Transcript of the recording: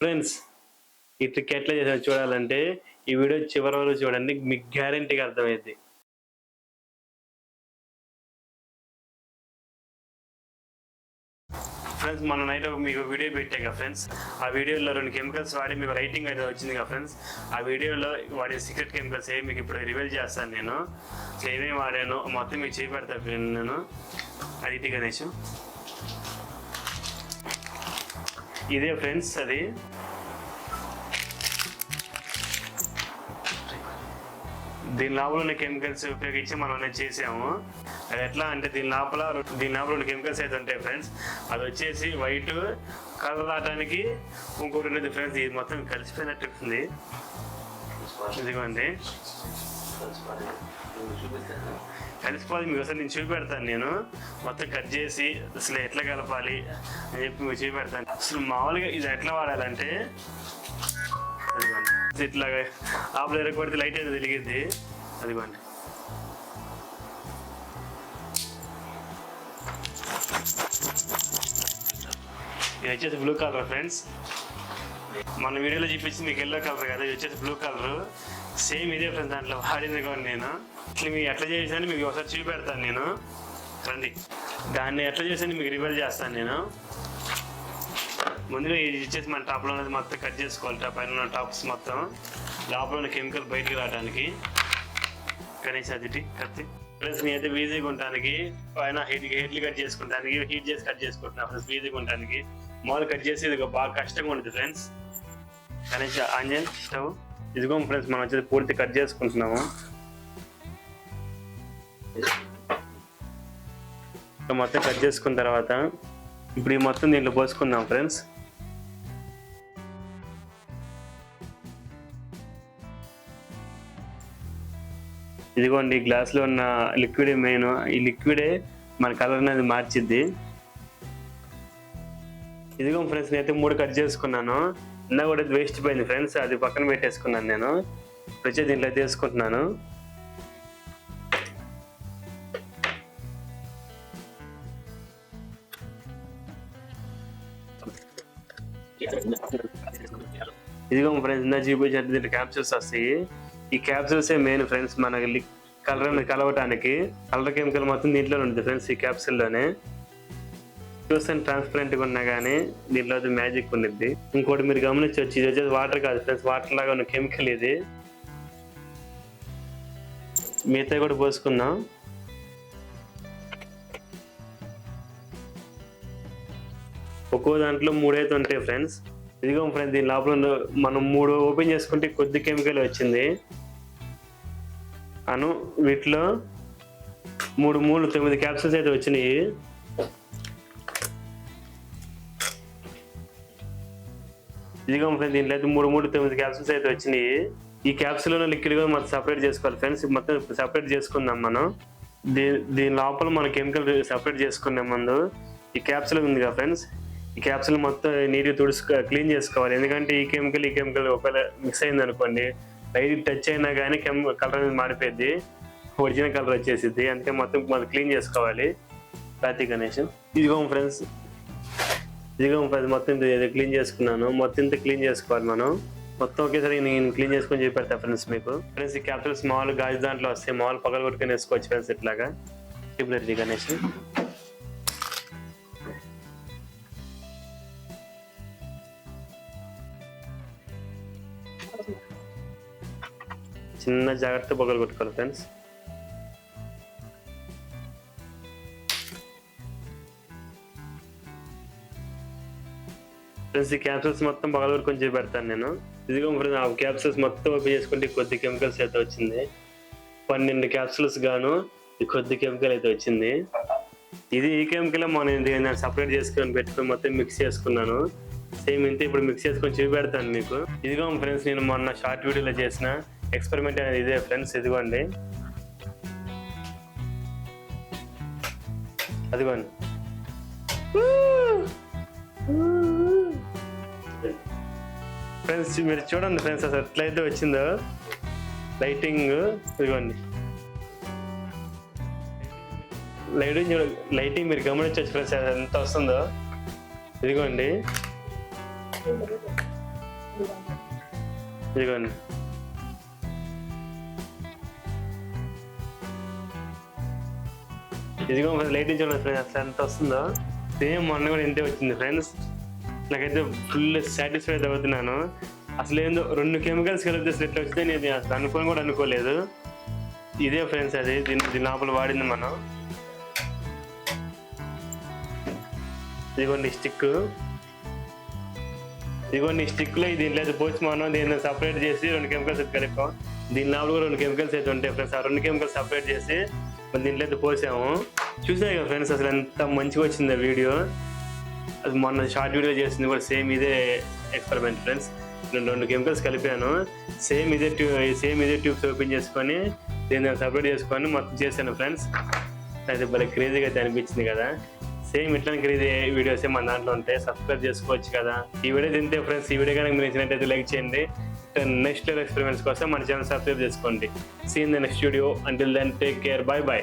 Friends ఈ trick ఎట్లా చేసారో చూడాలంటే ఈ వీడియో చివరి వరకు చూడండి, మీకు గ్యారంటీగా అర్థమైంది. ఫ్రెండ్స్ మన నైట్ మీకు వీడియో పెట్టాక ఫ్రెండ్స్, ఆ వీడియోలో 2 కెమికల్స్ వాడి మీకు రైటింగ్ అయితే వచ్చింది కదా ఫ్రెండ్స్. ఆ వీడియోలో వాడే సీక్రెట్ కెమికల్స్ ఏమి మీకు ఇప్పుడు రివీల్ చేస్తాను. నేను ఏమేమి వాడాను మొత్తం మీకు చేపెడతాను ఫ్రెండ్. నేను అది గణేష్, ఇదే ఫ్రెండ్స్ అది. దీని లోపల ఉన్న కెమికల్స్ ఉపయోగించి మనం చేసాము. అది ఎట్లా అంటే దీని లోపల 2 కెమికల్స్ అయితే ఉంటాయి ఫ్రెండ్స్. అది వచ్చేసి వైట్ కలర్ రావడానికి ఇంకోటి ఉన్నది ఫ్రెండ్స్. ఇది మొత్తం కలిసిపోయినట్టు ఉంది. ఇదిగోండి కలిసిపోయి మీకు అసలు నేను చూపెడతాను. నేను మొత్తం కట్ చేసి అసలు ఎట్లా కలపాలి అని చెప్పి మీకు చూపెడతాను. అసలు మామూలుగా ఇది ఎట్లా వాడాలంటే ఇట్లా ఆపలు ఎరగొడితే లైట్ అయితే వెలిగిద్ది. అదిగోండి ఇది వచ్చేసి బ్లూ కలర్ ఫ్రెండ్స్. మన వీడియోలో చూపించి మీకు ఎల్లో కలర్ కదా, ఇది వచ్చేసి బ్లూ కలర్. సేమ్ ఇదే ఫ్రెండ్స్ దాంట్లో వాడింది కూడా. నేను ఇట్లా మీకు ఎట్లా చేసాను మీకు ఒకసారి చూపెడతాను. నేను రండి, దాన్ని ఎట్లా చేసాను మీకు రివీల్ చేస్తాను. నేను ముందుగా ఇది వచ్చేసి మన టాప్లో ఉన్నది మొత్తం కట్ చేసుకోవాలి. పైన ఉన్న టాప్స్ మొత్తం లోపల ఉన్న కెమికల్ బయటకు రావడానికి కనీసం అది కత్తి ప్లస్ నేనైతే ఈజీగా ఉండడానికి పైన హీట్లు కట్ చేసుకుంటానికి హీట్ చేసి కట్ చేసుకుంటున్నాను ఫ్రెండ్స్. ఈజీగా ఉండడానికి మామూలు కట్ చేసి ఇది బాగా కష్టంగా ఉంటుంది ఫ్రెండ్స్. కనీసం ఆంజన్ స్టవ్ ఇదిగో ఫ్రెండ్స్ మనం వచ్చేది పూర్తి కట్ చేసుకుంటున్నాము. మొత్తం కట్ చేసుకున్న తర్వాత ఇప్పుడు ఈ మొత్తం దీంట్లో పోసుకుందాం ఫ్రెండ్స్. ఇదిగోండి గ్లాస్లో ఉన్న లిక్విడ్ మెయిన్. ఈ లిక్విడే మన కలర్ అనేది మార్చిద్ది. ఇదిగో ఫ్రెండ్స్ నేనైతే 3 కట్ చేసుకున్నాను. ఇందా కూడా వేస్ట్ పోయింది ఫ్రెండ్స్, అది పక్కన పెట్టేసుకున్నాను. నేను ఇప్పుడు వచ్చి దీంట్లో తీసుకుంటున్నాను. ఇదిగో ఫ్రెండ్స్ ఇందా చూపించినట్టు దీంట్లో క్యాప్సూల్స్ వస్తాయి. ఈ క్యాప్సూల్సే మెయిన్ ఫ్రెండ్స్ మనకి కలర్ కలవటానికి. కలర్ కెమికల్ మొత్తం దీంట్లో ఉంటుంది ఫ్రెండ్స్, ఈ క్యాప్సూల్లోనే. చూస్తే ట్రాన్స్పరెంట్గా ఉన్నా కానీ దీంట్లో మ్యాజిక్ ఉండిద్ది. ఇంకోటి మీరు గమనించవచ్చు, ఇది వచ్చేసి వాటర్ కాదు ఫ్రెండ్స్, వాటర్ లాగా ఉన్న కెమికల్ ఇది. మిగతా కూడా పోసుకుందాం. ఒక్కో దాంట్లో 3 అయితే ఉంటాయి ఫ్రెండ్స్. ఇదిగో ఫ్రెండ్స్ దీని లోపల మనం 3 ఓపెన్ చేసుకుంటే కొద్ది కెమికల్ వచ్చింది. వీటిలో 9 క్యాప్సూల్స్ అయితే వచ్చినాయి. ఇదిగో ఫ్రెండ్స్ దీంట్లో అయితే 9 క్యాప్సూల్స్ అయితే వచ్చినాయి. ఈ క్యాప్సూల్లో లిక్విడ్ కూడా మనం సపరేట్ చేసుకోవాలి ఫ్రెండ్స్. మొత్తం సపరేట్ చేసుకుందాం మనం. దీని లోపల మన కెమికల్ సపరేట్ చేసుకునే ముందు ఈ క్యాప్సూల్ ఉంది కదా ఫ్రెండ్స్, ఈ క్యాప్సూల్ మొత్తం నీట్గా క్లీన్ చేసుకోవాలి. ఎందుకంటే ఈ కెమికల్ ఒకవేళ మిక్స్ అయింది అనుకోండి, లైట్ టచ్ అయినా కానీ కలర్ అనేది మారిపోద్ది, ఒరిజినల్ కలర్ వచ్చేసిద్ది. అందుకే మొత్తం క్లీన్ చేసుకోవాలి. రాతి గణేష్ ఇదిగో ఫ్రెండ్స్ మొత్తం క్లీన్ చేసుకున్నాను. మొత్తం ఇంత క్లీన్ చేసుకోవాలి మనం. మొత్తం ఒకేసారి నేను క్లీన్ చేసుకొని చూపెడతా ఫ్రెండ్స్ మీకు. ఫ్రెండ్స్ ఈ క్యాప్సూల్స్ మామూలు గాజు దాంట్లో వస్తాయి, మామూలు పగలు కొట్టుకొని వేసుకోవచ్చు ఫ్రెండ్స్. ఇట్లాగా టిప్లరీ గణేష్ చిన్న జాగ్రత్త పగలు కొట్టుకోవాలి ఫ్రెండ్స్. ఫ్రెండ్స్ ఈ క్యాప్సూల్స్ మొత్తం పగలు కొట్టుకొని చూపెడతాను నేను. ఇదిగో ఫ్రెండ్స్ ఆ క్యాప్సూల్స్ మొత్తం ఓపెన్ చేసుకుంటే కొద్ది కెమికల్స్ అయితే వచ్చింది. 12 క్యాప్సూల్స్ గాను ఈ కొద్ది కెమికల్ అయితే వచ్చింది. ఈ కెమికల్ నేను సపరేట్ చేసుకొని పెట్టుకొని మొత్తం మిక్స్ చేసుకున్నాను. సేమ్ ఇంతే ఇప్పుడు మిక్స్ చేసుకొని చూపెడతాను మీకు. ఇదిగో ఫ్రెండ్స్ నేను మొన్న షార్ట్ వీడియోలో చేసిన ఎక్స్పెరిమెంట్ అనేది ఇదే ఫ్రెండ్స్. ఇదిగోండి అదిగోండి ఫ్రెండ్స్, మీరు చూడండి ఫ్రెండ్స్ అసలు ఎట్లయితే వచ్చిందో లైటింగ్. ఇదిగోండి లైటింగ్ మీరు గమనించవచ్చు ఫ్రెండ్స్ ఎంత వస్తుందో. ఇదిగోండి ఇదిగోండి. ఇదిగో లైట్ చూడండి ఫ్రెండ్స్, అసలు ఎంత వస్తుందో. సేమ్ మొన్న కూడా ఇంతే వచ్చింది ఫ్రెండ్స్. నాకైతే ఫుల్ సాటిస్ఫైడ్ అవుతున్నాను. అసలు ఏందో 2 కెమికల్స్ కలిపితే అసలు ఎట్లా వచ్చింది నేను అసలు అనుకోలేదు. ఇదే ఫ్రెండ్స్ అది దీని లోపల వాడింది మనం. ఇదిగోండి స్టిక్, ఇదిగోండి స్టిక్లో దీంట్లో అయితే పోసి మనం దీన్ని సపరేట్ చేసి 2 కెమికల్స్ అయితే కలిపాం. దీని లోపల కూడా 2 కెమికల్స్ అయితే ఉంటాయి ఫ్రెండ్స్. ఆ 2 కెమికల్స్ సపరేట్ చేసి మనం దీంట్లో అయితే పోసాము. చూసాయి కదా ఫ్రెండ్స్ అసలు ఎంత మంచిగా వచ్చింది వీడియో. అది మొన్న షార్ట్ వీడియో చేసింది కూడా సేమ్ ఇదే ఎక్స్పెరిమెంట్ ఫ్రెండ్స్. నేను 2 కెమికల్స్ కలిపాను. సేమ్ ఇదే ట్యూబ్స్ ఓపెన్ చేసుకొని దీన్ని సపరేట్ చేసుకొని మొత్తం చేశాను ఫ్రెండ్స్. అయితే భలే క్రేజీగా అయితే అనిపించింది కదా. సేమ్ ఇట్లాంటి క్రేజీ వీడియోస్ మన దాంట్లో ఉంటాయి, సబ్స్క్రైబ్ చేసుకోవచ్చు కదా. ఈ వీడియో తింటే ఫ్రెండ్స్, ఈ వీడియో కనుక మీరు నచ్చినట్టయితే లైక్ చేయండి. నెక్స్ట్ లెవెల్ ఎక్స్పెరిమెంట్స్ కోసం మన ఛానల్ సబ్స్క్రైబ్ చేసుకోండి. See in the next video. Until then take care, bye by.